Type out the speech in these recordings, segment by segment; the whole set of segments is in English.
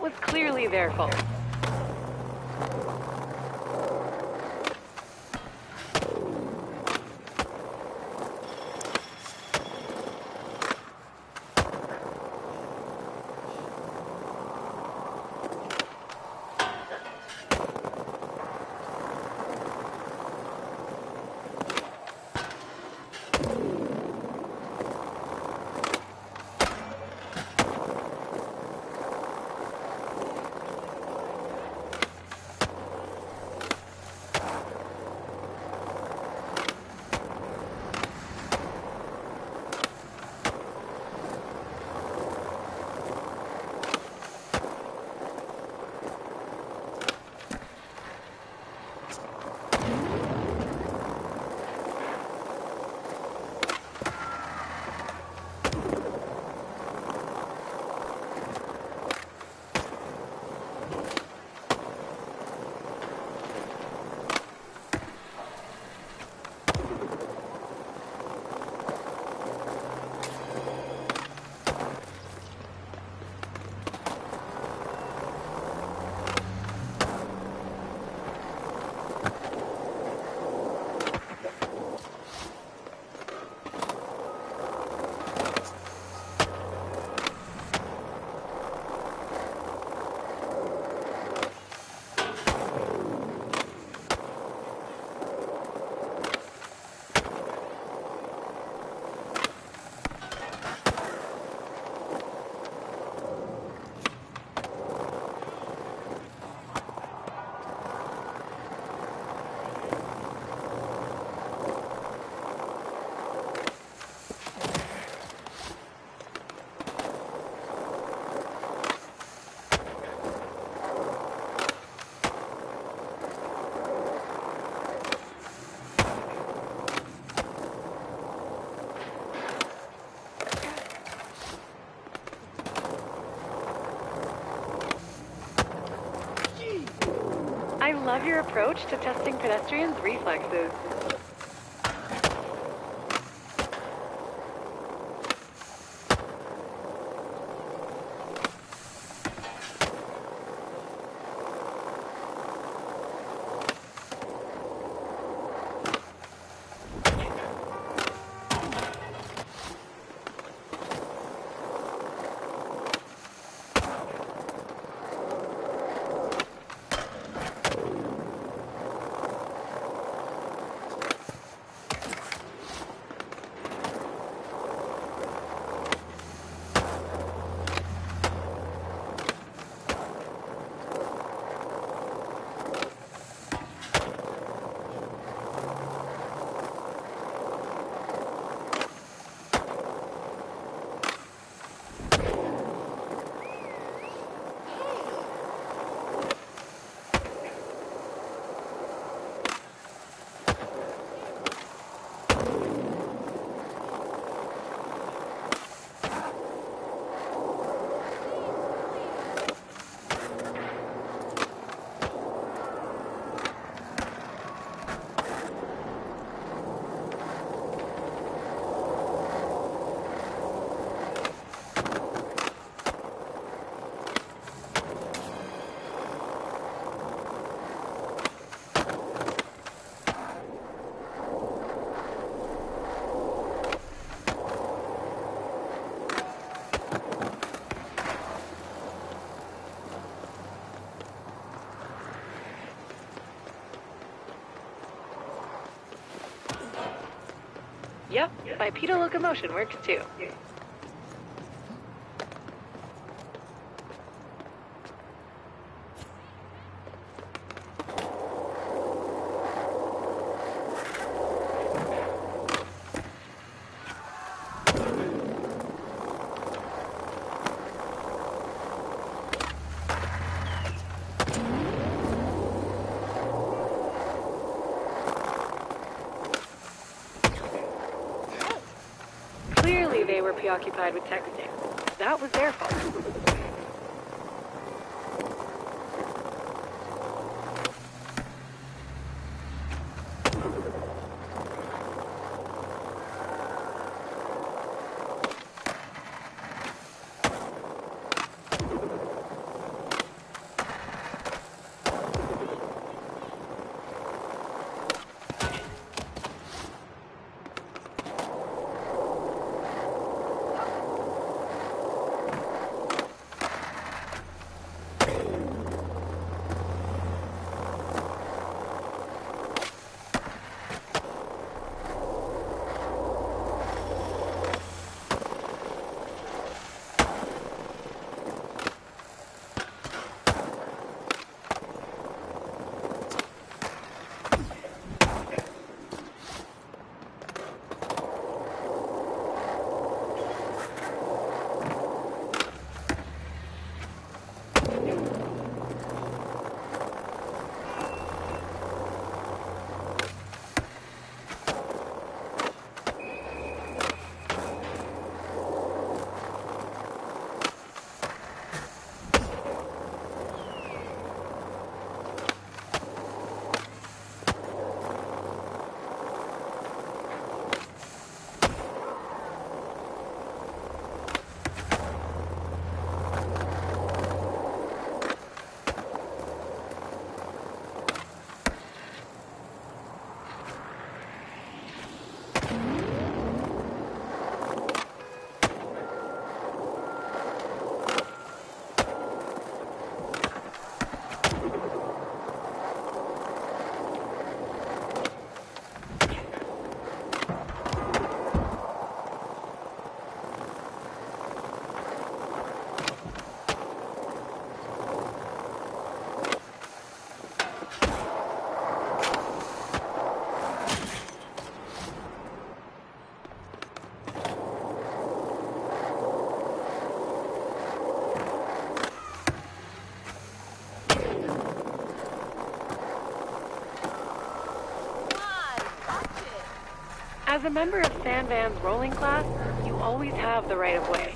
was clearly their fault. I love your approach to testing pedestrians' reflexes. Yep, bipedal locomotion works too. Clearly they were preoccupied with texting. That was their fault. As a member of Sandvan's rolling class, you always have the right of way.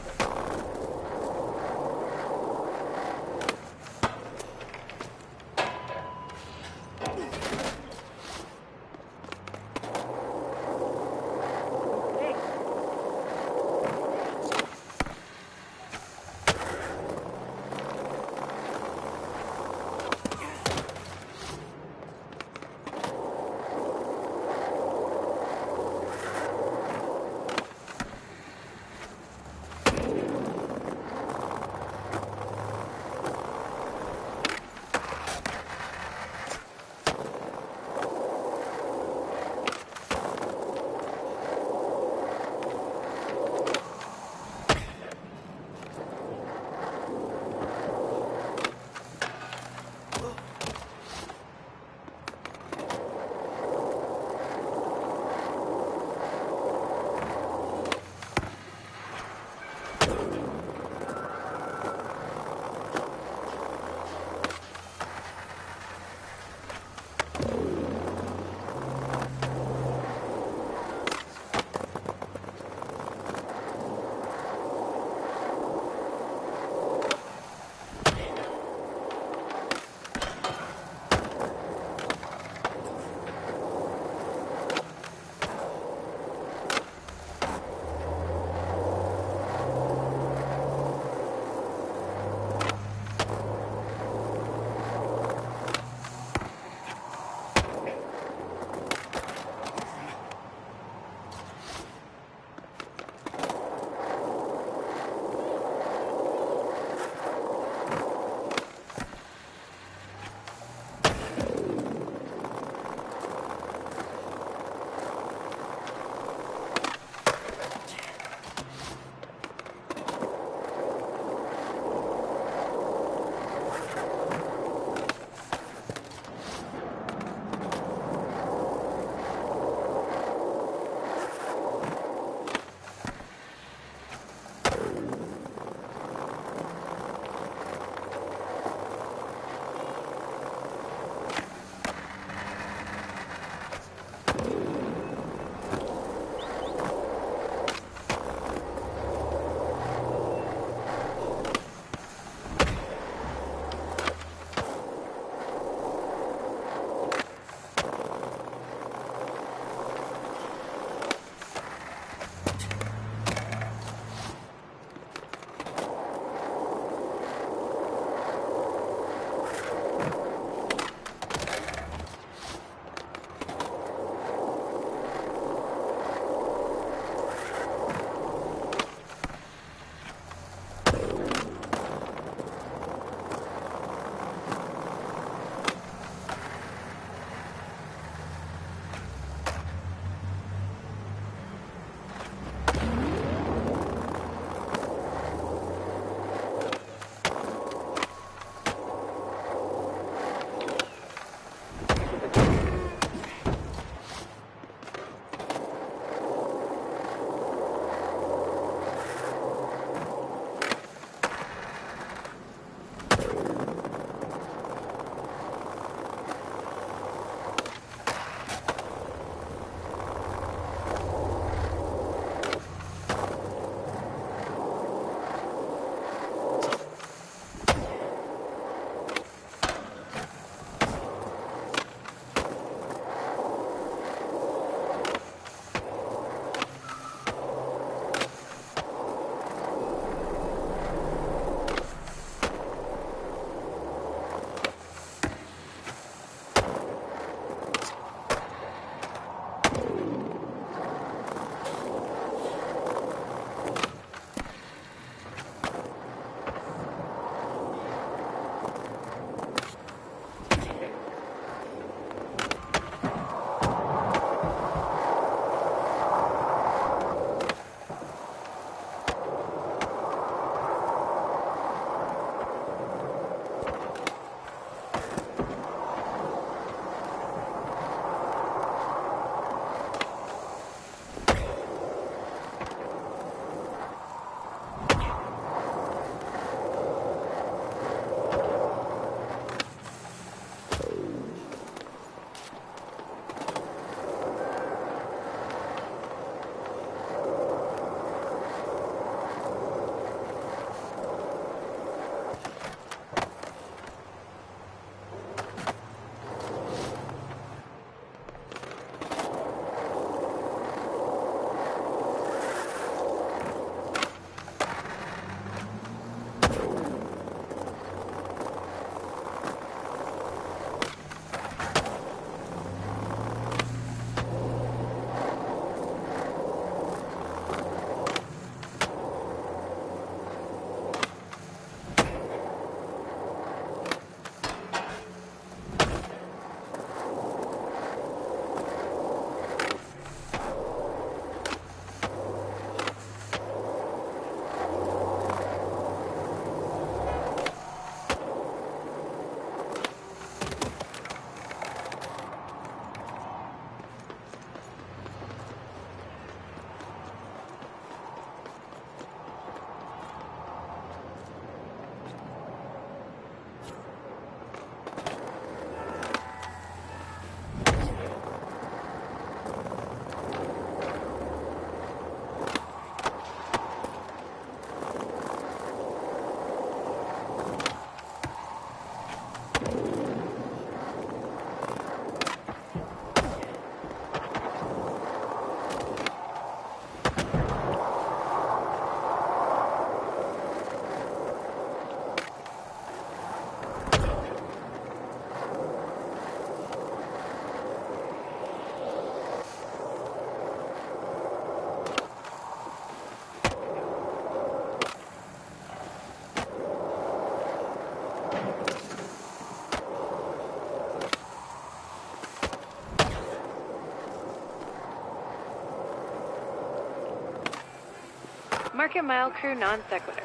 Market Mile Crew non sequitur.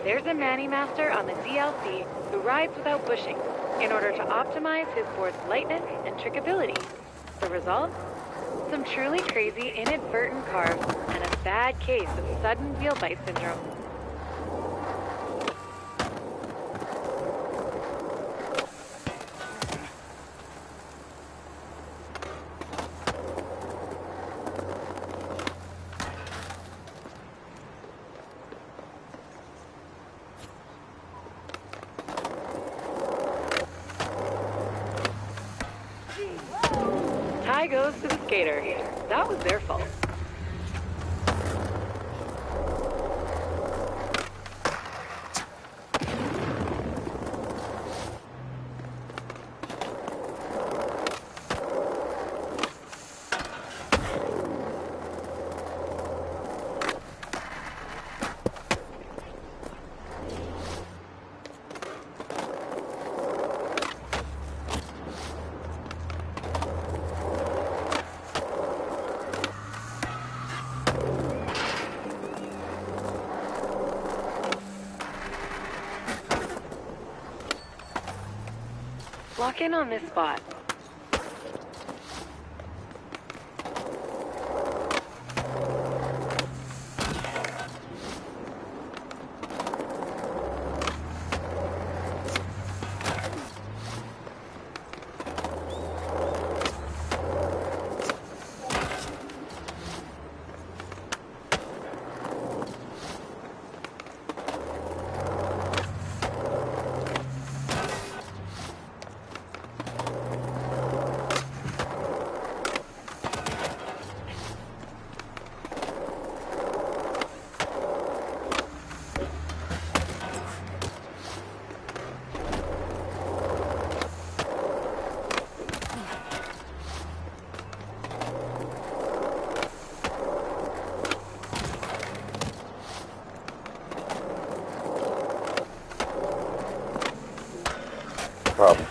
There's a Manny Master on the DLC who rides without bushing in order to optimize his board's lightness and trickability. The result? Some truly crazy inadvertent carves and a bad case of sudden wheel bite syndrome. Tie goes to the skater. That was their fault. Lock in on this spot. Problem.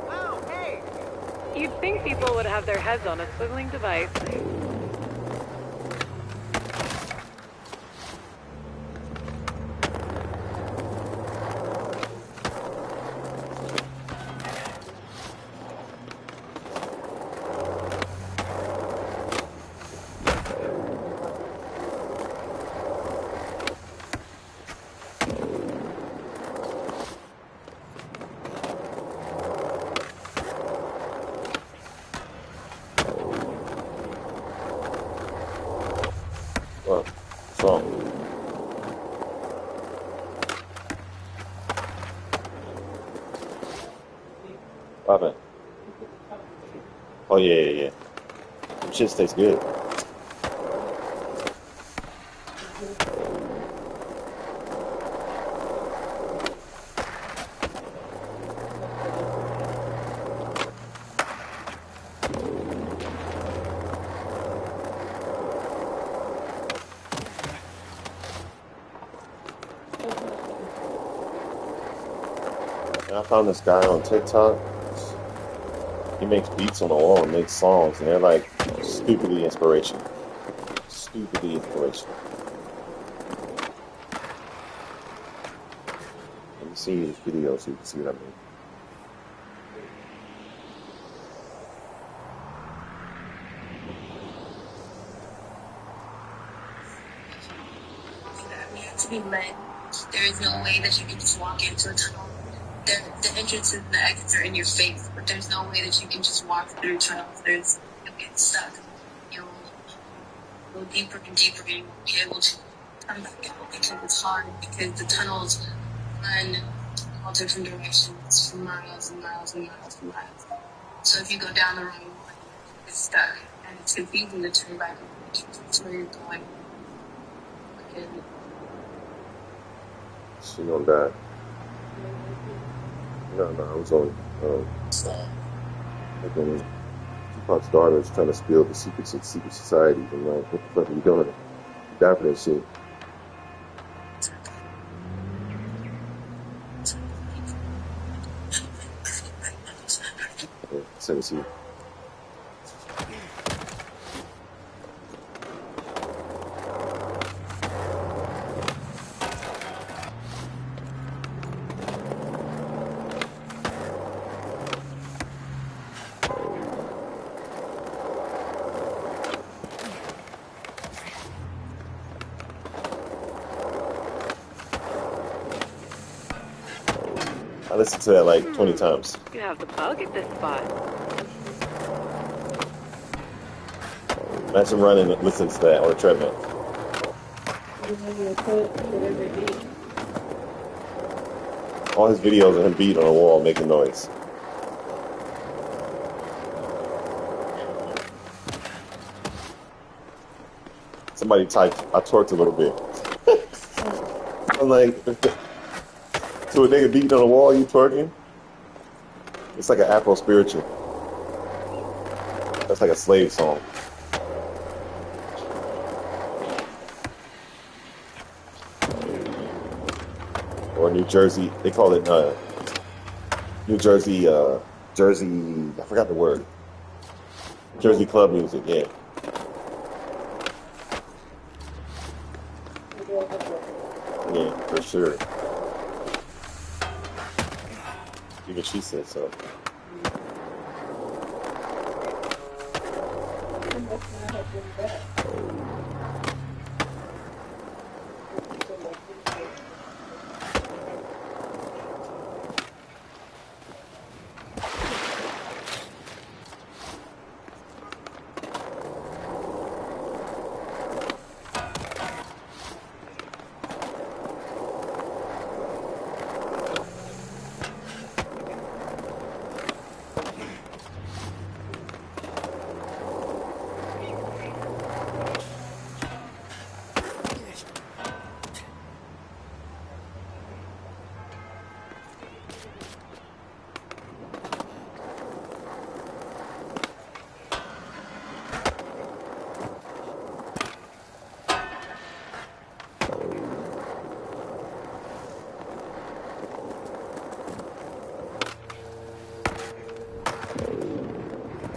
Oh, hey! You'd think people would have their heads on a swiveling device. What? So, Robin. Oh yeah. Them shit tastes good. And I found this guy on TikTok. He makes beats on the wall and makes songs, and they're like stupidly inspirational. Stupidly inspirational. Let me see this video so you can see what I mean. We have to be led. There is no way that you can just walk into a tunnel. The entrances and the exits are in your face, but there's no way that you can just walk through tunnels. You'll get stuck. You'll go deeper and deeper, and you won't be able to come back out because it's hard, because the tunnels run all different directions for miles and miles and miles and miles. So if you go down the wrong way, you get stuck, and it's confusing to turn back to where you're going. And She gonna die. No, I was on like when Tupac's daughter was trying to spill the secrets of secret societies. I'm like, what the fuck are you doing? You die for that shit. So see. I listened to that like 20 times. You have the bug at this spot. Imagine running and listening to that on a treadmill. All his videos of him beat on a wall making noise. Somebody typed, I twerked a little bit. I'm like, so a nigga beating on a wall, you twerking? It's like an Afro spiritual. That's like a slave song. Or New Jersey, they call it New Jersey, Jersey, I forgot the word. Jersey club music, yeah. Yeah, for sure. Even she said so.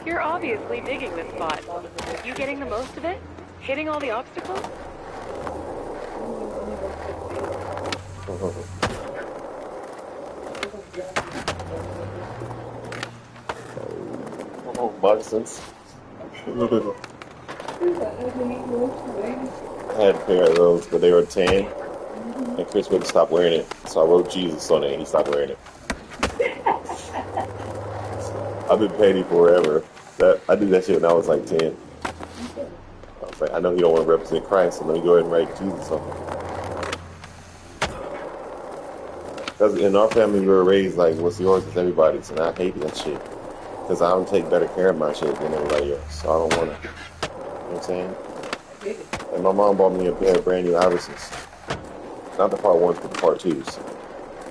You're obviously digging this spot. You getting the most of it? Hitting all the obstacles? Oh, moccasins. I had a pair of those, but they were tan, and Chris wouldn't stop wearing it, so I wrote Jesus on it, and he stopped wearing it. I've been petty forever. I did that shit when I was like 10. I was like, I know he don't want to represent Christ, so let me go ahead and write Jesus on it. Because in our family, we were raised like, what's yours is everybody's, and I hate that shit. Because I don't take better care of my shit than everybody else, so I don't want to. You know what I'm saying? And my mom bought me a pair of brand new Iversons. Not the part ones, but the part twos.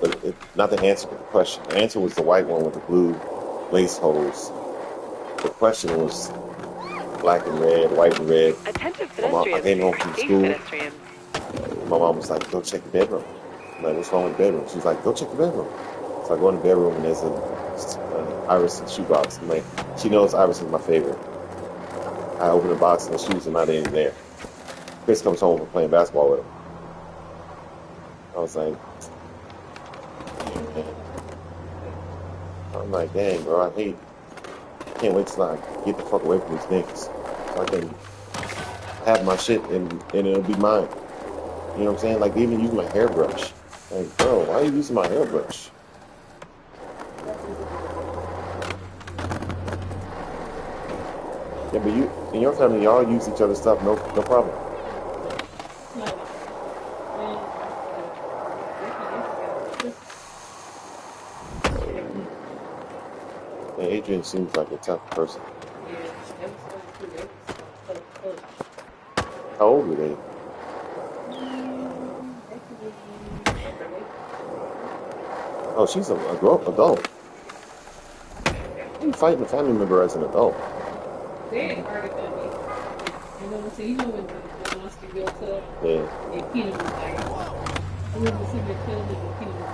But not the answer to the question. The answer was the white one with the blue lace holes. The question was black and red, white and red. Attentive I came home from school. pedestrians. My mom was like, go check the bedroom. I'm like, what's wrong with the bedroom? She's like, go check the bedroom. So I go in the bedroom and there's an Iverson shoebox. I'm like, she knows Iverson's my favorite. I open the box and the shoes are not in there. Chris comes home from playing basketball with him. I was like, man. I'm like, dang, bro, I can't wait till I get the fuck away from these niggas. So I can have my shit and it'll be mine. You know what I'm saying? Like, they even use my hairbrush. Like, bro, why are you using my hairbrush? Yeah, but you, in your family, y'all use each other's stuff, no problem. And Adrian seems like a tough person. How old were they? Oh, she's a adult. You fighting a family member as an adult. They ain't harder than me. You know what I'm saying? You know when the monster built up? Yeah. And Peanut was like, I remember sitting there killing him and Peanut was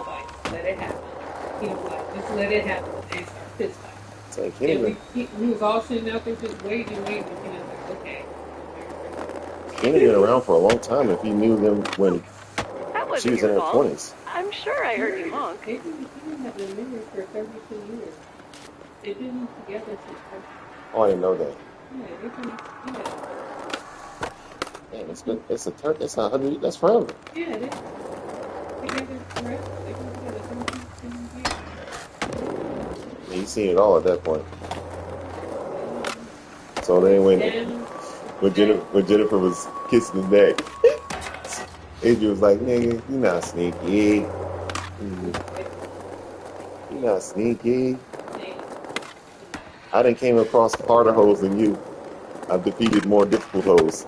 like, let it happen. Peanut was like, just let it happen. They start pissed off. So he can't And even, we was all sitting out there just waiting and waiting. And I was like, okay. can't have been around for a long time if he knew them when That she wasn't was in your her fault. 20s. I'm sure I heard you honk. They've been married for 32 years. They've been together since birth. Oh, I didn't know that. Yeah, they've been, Man, it's a 100, that's forever. yeah, they're together forever. They've been together 32 years. And you seen it all at that point. So then when Jennifer was kissing his neck, Adrian was like, nigga, you not sneaky. You not sneaky. I done came across harder hoes than you. I've defeated more difficult hoes.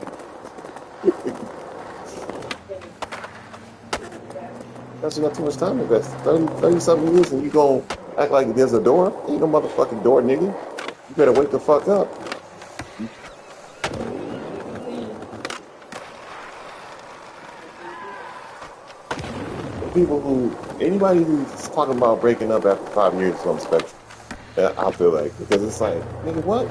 Because you got too much time invested. 30 something years and you gon' act like there's a door? Ain't no motherfucking door, nigga. You better wake the fuck up. Anybody who's talking about breaking up after 5 years is on the spectrum. I feel like, because it's like, nigga, what?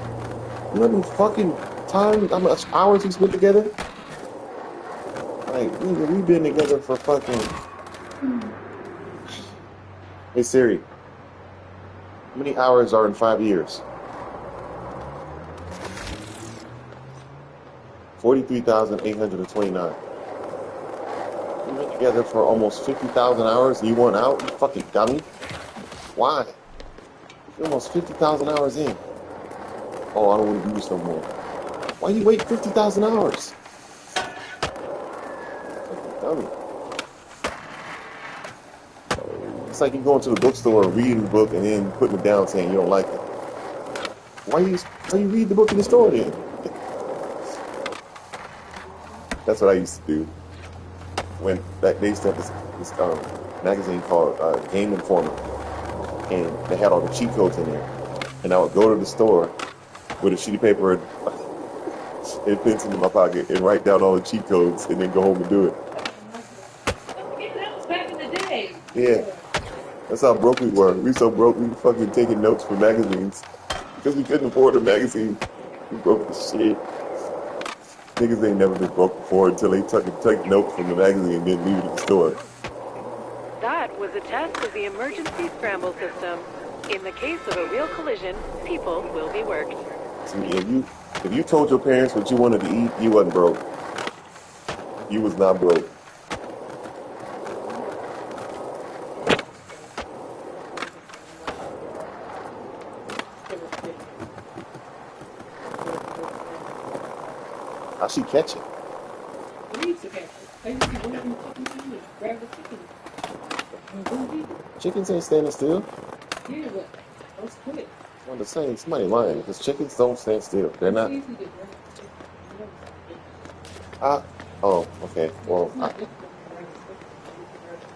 You know how much fucking time, how much hours we spent together? Like, nigga, we've been together for fucking... Hey Siri, how many hours are in 5 years? 43,829. We've been together for almost 50,000 hours and you want out? You fucking dummy. Why? You're almost 50,000 hours in. Oh, I don't want to do this no more. Why you wait 50,000 hours? Fucking dummy. It's like you going to the bookstore, reading the book, and then putting it down saying you don't like it. Why you read the book in the store then? That's what I used to do. When back they used to have this magazine called Game Informer, and they had all the cheat codes in there. And I would go to the store with a sheet of paper and a pencil in my pocket and write down all the cheat codes, and then go home and do it. That was back in the day. Yeah. That's how broke we were. We so broke we were fucking taking notes for magazines. Because we couldn't afford a magazine. We broke the shit. Niggas ain't never been broke before until they took notes from the magazine and then leave it at the store. That was a test of the emergency scramble system. In the case of a real collision, people will be worked. See, if you told your parents what you wanted to eat, you wasn't broke. You was not broke. How'd she catch it? We used to catch it. I used to go in the chicken coop and grab the chicken. Chickens ain't standing still. Yeah, but let's quit. I'm just saying, somebody lying, because chickens don't stand still. They're not. It's easy to grab the chicken. Oh, okay. Well, It's not difficult to grab the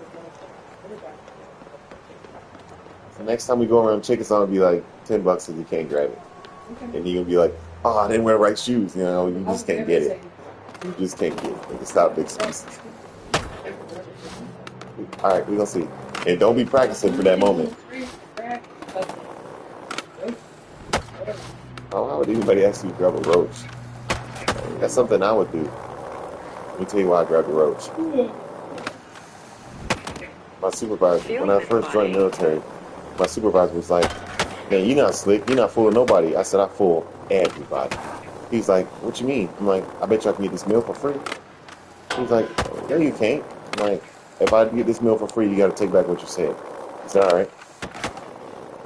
chicken. the next time we go around chickens, I'll be like $10 if you can't grab it. Okay. And you'll be like, oh, I didn't wear the right shoes. You know, you just can't get it. You just can't get it. You can stop big excuses. All right, we're going to see. And don't be practicing for that moment. Oh, how would anybody ask you to grab a roach? That's something I would do. Let me tell you why I grabbed a roach. My supervisor, when I first joined the military, my supervisor was like, man, you're not slick. You're not fooling nobody. I said, I fool everybody. He's like, what you mean? I'm like, I bet you I can get this meal for free. He's like, no, you can't. I'm like, if I get this meal for free, you got to take back what you said. He said, all right.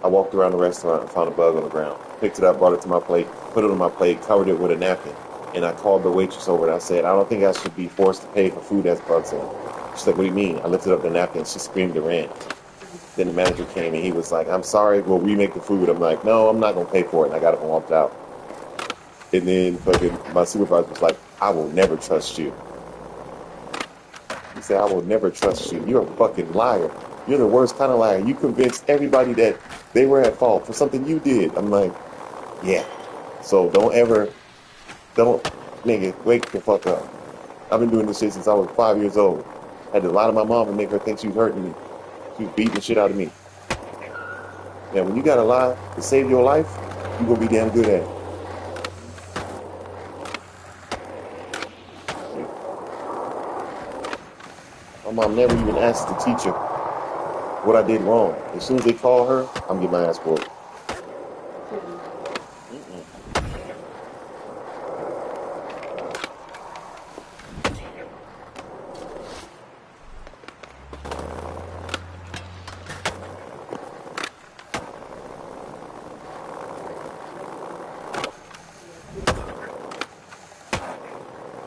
I walked around the restaurant and found a bug on the ground. Picked it up, brought it to my plate, put it on my plate, covered it with a napkin. And I called the waitress over and I said, I don't think I should be forced to pay for food that's bugs in it. She's like, what do you mean? I lifted up the napkin. She screamed and ran. Then the manager came and he was like, I'm sorry, we'll remake the food. I'm like, no, I'm not going to pay for it. And I got up and walked out. And then fucking my supervisor was like, I will never trust you. He said, I will never trust you. You're a fucking liar. You're the worst kind of liar. You convinced everybody that they were at fault for something you did. I'm like, yeah. So nigga, wake the fuck up. I've been doing this shit since I was 5 years old. I had to lie to my mom and make her think she was hurting me. She was beating the shit out of me. And when you got to lie to save your life, you're going to be damn good at it. My mom never even asked the teacher what I did wrong. As soon as they call her, I'm getting my ass whooped.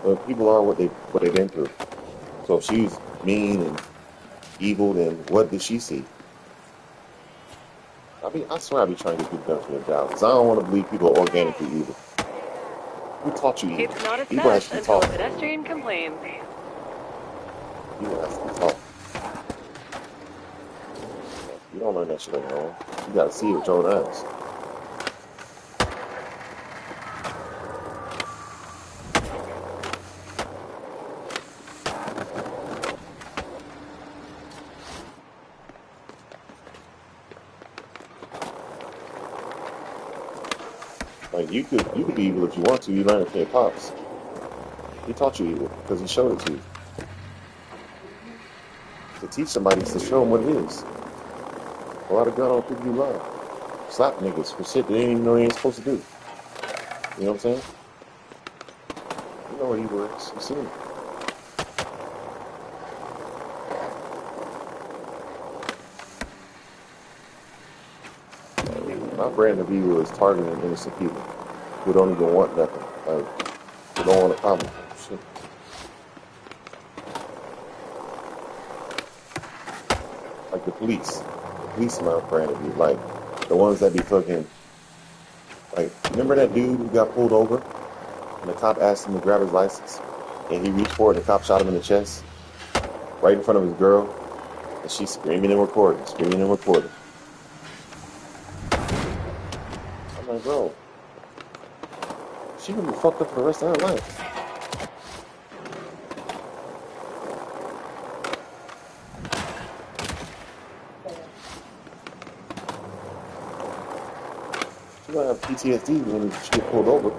But people are what they've been through. So if she's mean and evil, then what did she see? I swear I be trying to get people to the job because I don't want to believe people are organically evil. Who taught you evil? It's not a People theft actually until a talk. pedestrian complains. People actually talk. You don't learn that shit on your own. You gotta see it with your own eyes. Like you could be evil if you want to. You learn it from your pops. He taught you evil because he showed it to you. To teach somebody is to show them what it is. A lot of gun on people you love. Slap niggas for shit they didn't even know they ain't supposed to do. You know what I'm saying? You know what evil is. You seen it. My brand of evil is targeting innocent people who don't even want nothing. Like, who don't want a problem. Shit. Like the police. The police are my brand of evil. Like, the ones that be fucking... Like, remember that dude who got pulled over? And the cop asked him to grab his license? And he reached for it and the cop shot him in the chest? Right in front of his girl? And she's screaming and recording, screaming and recording. I'm like, bro, she gonna be fucked up for the rest of her life. She gonna have PTSD when she get pulled over.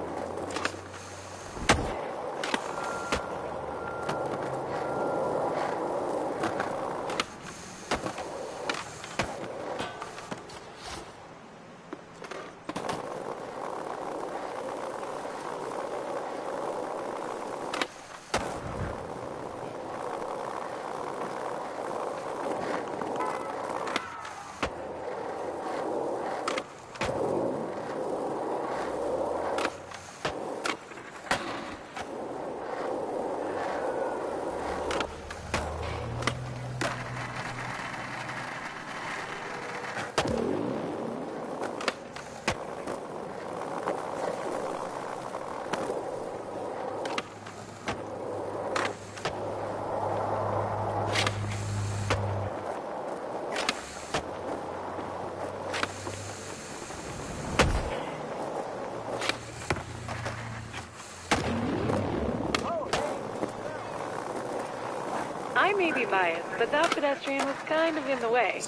I may be biased, but that pedestrian was kind of in the way.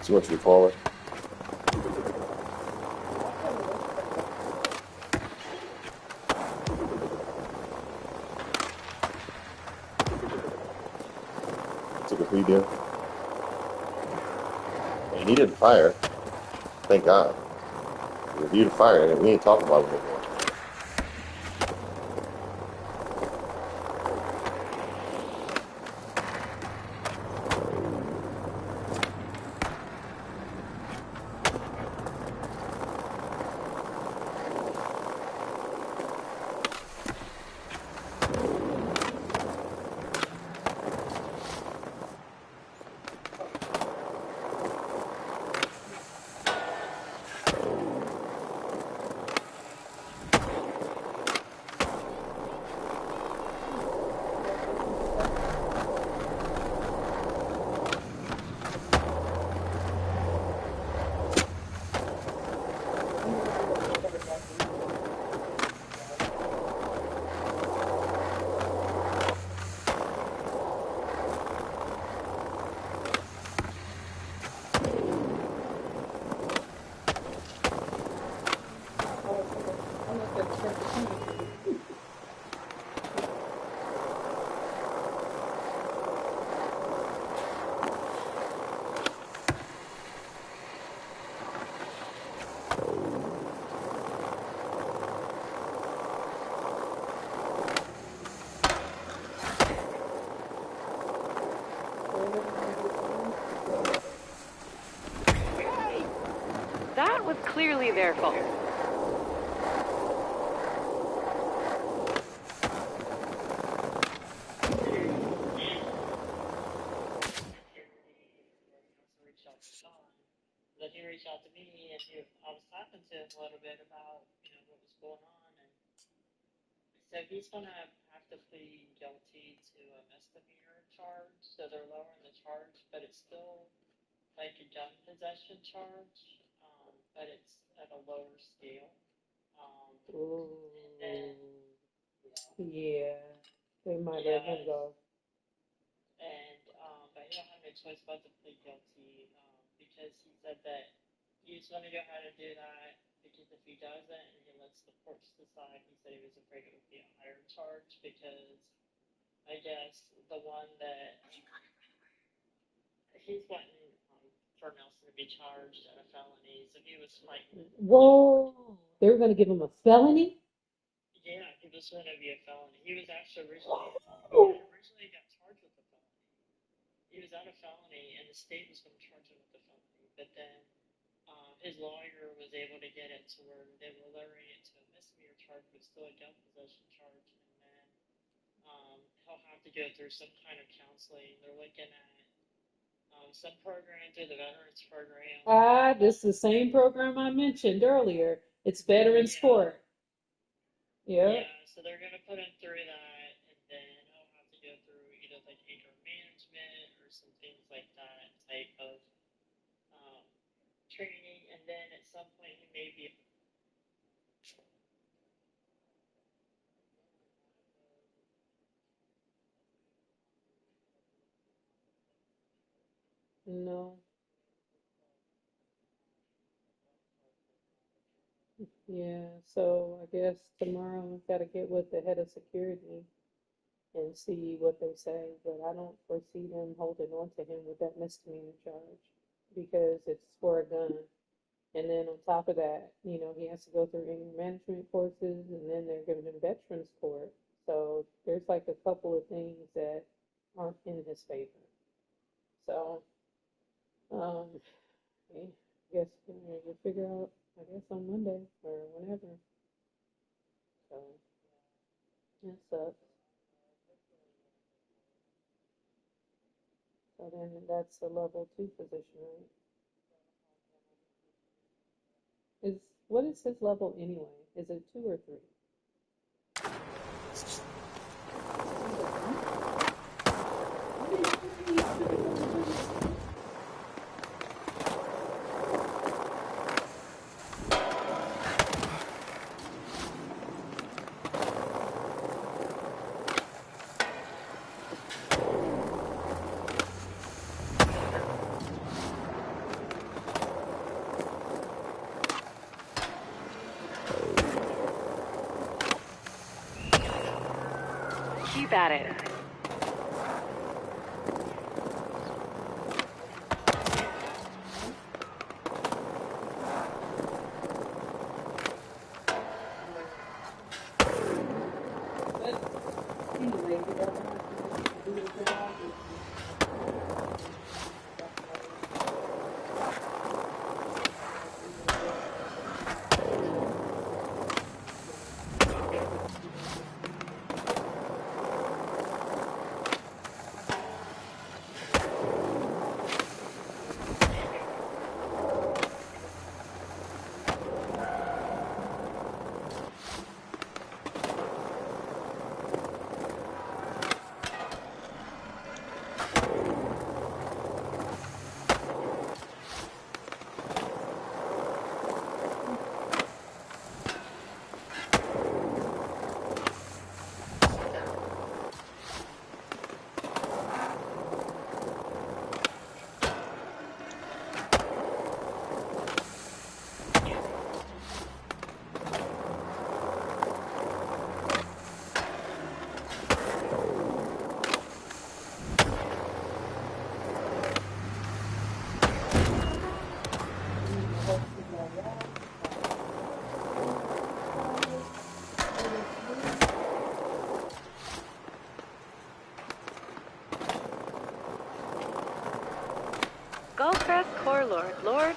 She wants you to call her. Took a plea deal. And he didn't fire. Thank God. If he'd fired it, we ain't talking about it no more. start the singing. That was clearly their fault. Then he reached out to me, and I was talking to him a little bit about, what was going on, and so he's gonna have to plead guilty to a misdemeanor charge. So they're lowering the charge, but it's still like a gun possession charge, but it's at a lower scale. And then, Yeah, they might let him yeah, go. and but he don't have no choice but to plead guilty, because he said that he's going to go ahead and do that, because if he doesn't and he lets the courts decide, he said he was afraid it would be a higher charge, because I guess the one that he's wanting, for Nelson to be charged in a felony, so he was fighting. Whoa, they're gonna give him a felony? Yeah, he was going to be a felony. He was actually originally got charged with a felony. He was out of felony, and the state was going to charge him with a felony. But then his lawyer was able to get it to where they were lowering it to a misdemeanor charge, but still a gun possession charge. And then he'll have to go through some kind of counseling. They're looking at some program through the Veterans Program. This is the same program I mentioned earlier. It's Veterans Yeah. Court. Yeah, Yeah. so they're going to put him through that, and then he'll have to go through either like anger management or some things like that type of training, and then at some point he may be. No. Yeah, so I guess tomorrow I've got to get with the head of security and see what they say, but I don't foresee them holding on to him with that misdemeanor charge because it's for a gun. And then on top of that, he has to go through anger management courses, and then they're giving him veterans court. So there's like a couple of things that aren't in his favor. So, um, I guess we'll figure out, I guess, on Monday or whenever. So that sucks. So then that's a level 2 position, right? What is his level anyway? Is it 2 or 3? Keep at it. Anyway, he doesn't have to do the job.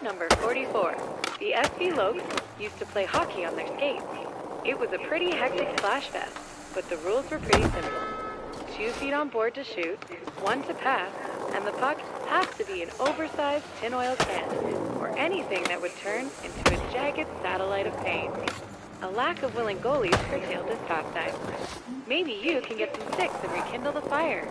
number 44. The SV Lokes used to play hockey on their skates. It was a pretty hectic splash fest, but the rules were pretty simple. 2 feet on board to shoot, 1 to pass, and the puck has to be an oversized tin oil can, or anything that would turn into a jagged satellite of pain. A lack of willing goalies curtailed this pastime. Maybe you can get some sticks and rekindle the fire.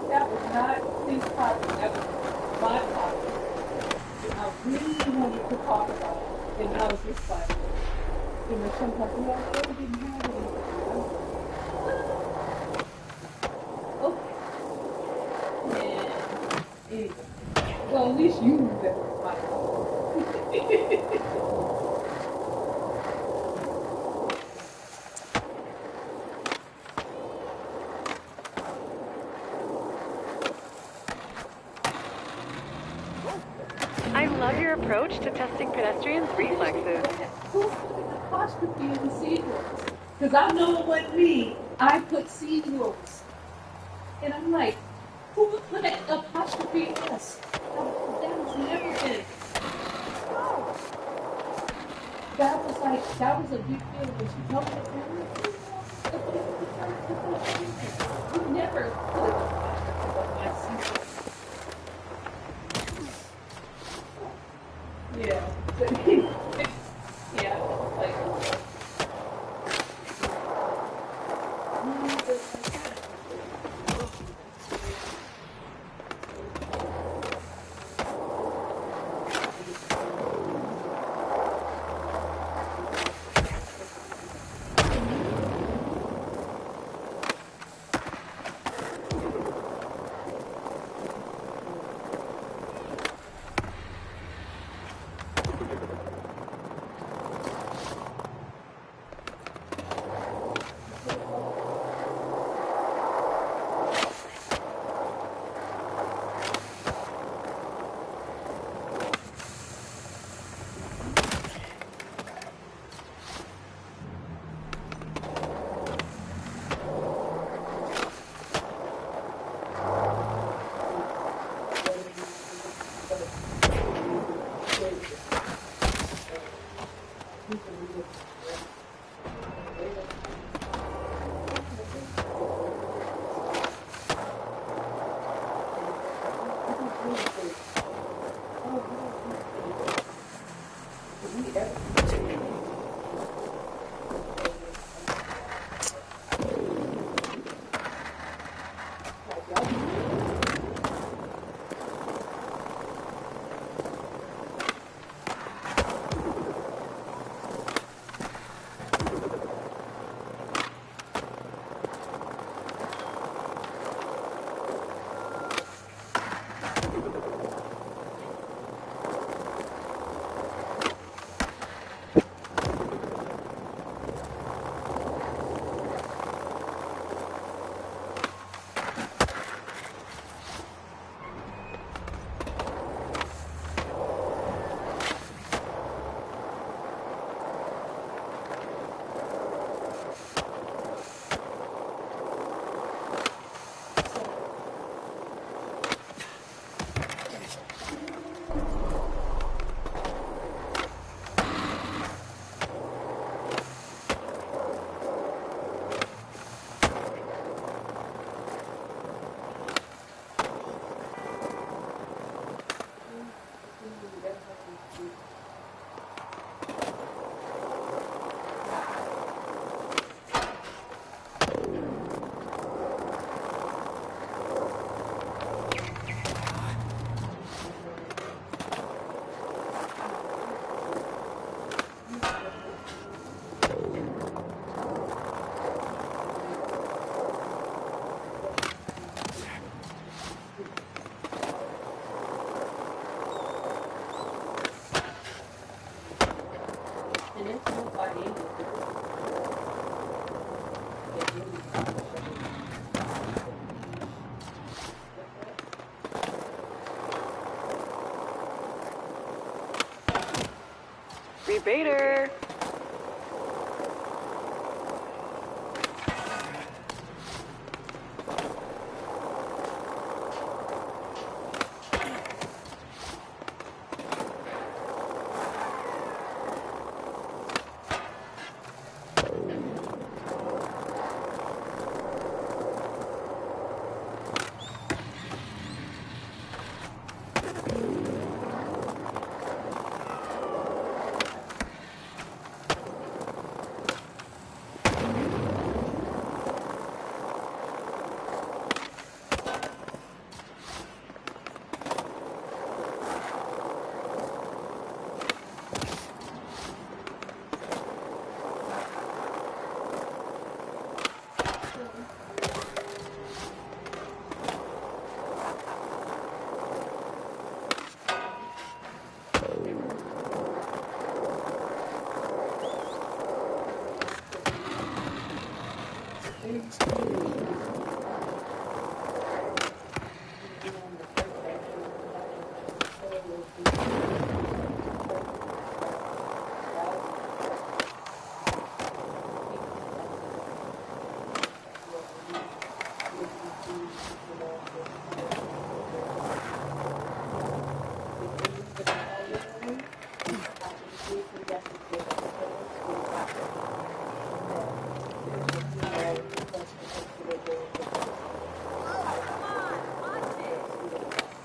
That was not his topic, that was my topic. And I really wanted to talk about it. And I was just like, sometimes, I really didn't have anything. Okay. And anyway, well, at least you knew that was my topic. I love your approach to testing pedestrians' reflexes. Who put an apostrophe in the sequels? Because I know it wasn't me. I put sequels. And I'm like, who would put an apostrophe S? That has never been. That was a big deal when she told me that. You never put an apostrophe on my sequel. Yeah. Yeah, like. And it's not by any means. It really Rebater!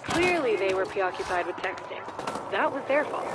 Clearly they were preoccupied with texting. That was their fault.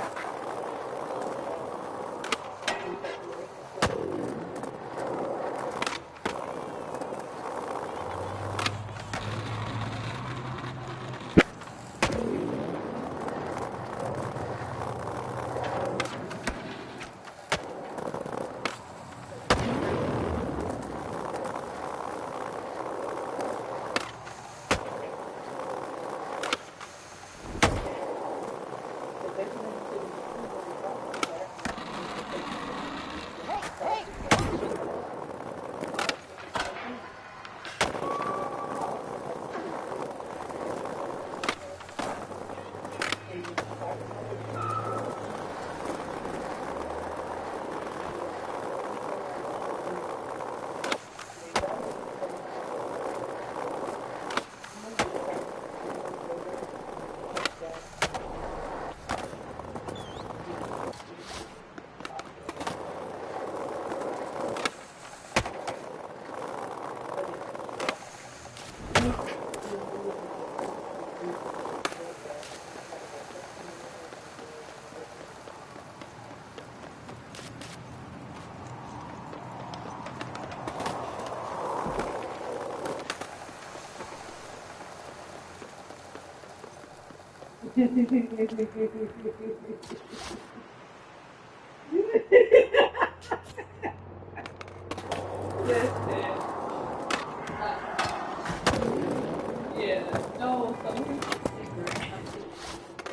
Yeah, no, so here's the secret.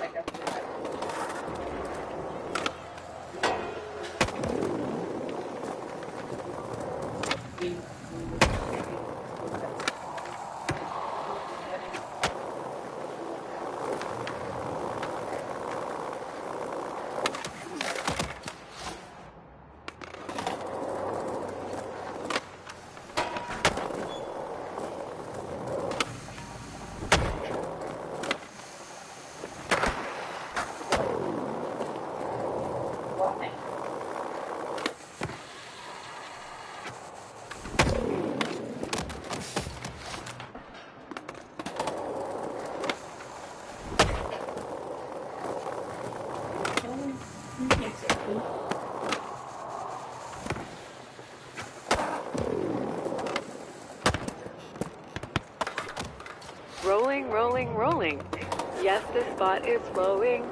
Like I said, Rolling, rolling, rolling. Yes, this spot is flowing.